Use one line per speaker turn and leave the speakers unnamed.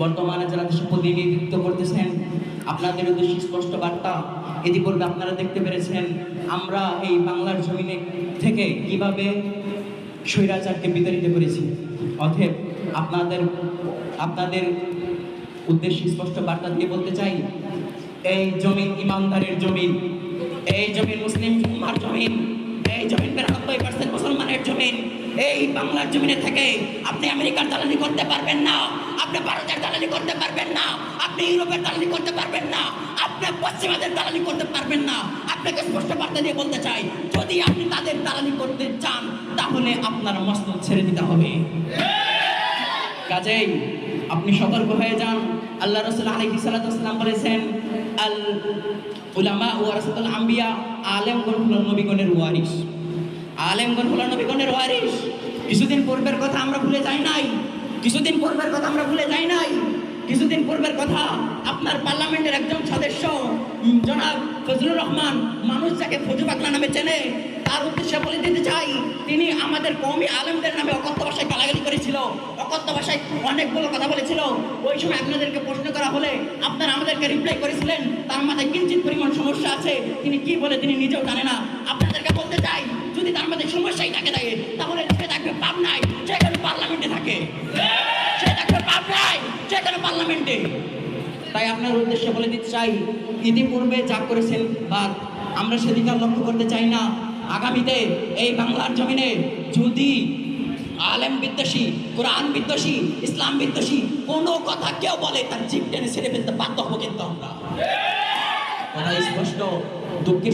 বর্তমানে যারা দেশে প্রতিনিধিত্ব করতেছেন, আপনাদের উদ্দেশ্যে স্পষ্ট বার্তা। ইতিপূর্বে আপনারা দেখতে পেরেছেন আমরা এই বাংলার জমিনে থেকে কিভাবে স্বৈরাচারকে বিতাড়িত করেছি। অতএব আপনাদের উদ্দেশ্যে স্পষ্ট বার্তা দিয়ে বলতে চাই, এই জমিন ইমানদারের জমিন, এই জমিন মুসলিম উম্মার জমিন, এই জমিন 92% মুসলমানের জমিন। এই বাংলার জমিনে থেকে আপনি আমেরিকার দালালি করতে পারবেন না, আপনি ভারতের দালালি করতে পারবেন না, আপনি ইউরোপের দালালি করতে পারবেন না, আপনি পশ্চিমাদের দালালি করতে পারবেন না। আপনাকে স্পষ্ট বার্তা দিয়ে বলতে চাই, যদি আপনি তাদের দালালি করতে চান তাহলে আপনার মসনদ ছেড়ে দিতে হবে। কাজেই আপনি সতর্ক হয়ে যান। আল্লাহ রাসূল আলাইহিস সালাতু ওয়াস সালাম বলেছেন, আল উলামা ওয়ারাসাতুল আম্বিয়া, আলেমগণ হলো নবীগণের ওয়ারিস। আলেমগণ হলো নবীগণের ওয়ারিস। কিছুদিন পূর্বের কথা আমরা ভুলে যাই নাই, কিছুদিন পূর্বের কথা আমরা ভুলে যাই নাই। কিছুদিন পূর্বের কথা আপনার পার্লামেন্টের একজন সদস্য জনাব ফজলুর রহমান, মানুষ যাকে ফজু পাগলা নামে চেনে, তার উদ্দেশ্যে বলে দিতে চাই, তিনি আমাদের কওমি আলেমদের নামে অকথ্য ভাষায় গালাগালি করেছিল, অকথ্য ভাষায় অনেকগুলো কথা বলেছিল। ওই সময় আপনাদেরকে প্রশ্ন করা হলে আপনারা আমাদেরকে রিপ্লাই করেছিলেন তার মাথায় কিঞ্চিত পরিমাণ সমস্যা আছে, তিনি কি বলে তিনি নিজেও জানে না। আপনাদেরকে বলতে চাই, যদি তার মাথায় সমস্যাই থাকে তাহলে সে থাকবে পাবনায়, সেখানে পার্লামেন্টে থাকে, সে থাকবে পাবনায়, সেখানে পার্লামেন্টে। তাই আপনার উদ্দেশ্যে বলে দিতে চাই, ইতিপূর্বে যা করেছেন বা আমরা সেদিকে লক্ষ্য করতে চাই না। আগামীতে এই বাংলার জমিনে যদি আলেম বিদ্বেষী, কোরআন বিদ্বেষী, ইসলাম বিদ্বেষী কোনো কথা কেউ বলে, তার জিভ টেনে ছেড়ে ফেলতে বাধ্য হবো কিন্তু আমরা। কথা স্পষ্ট। দুঃখের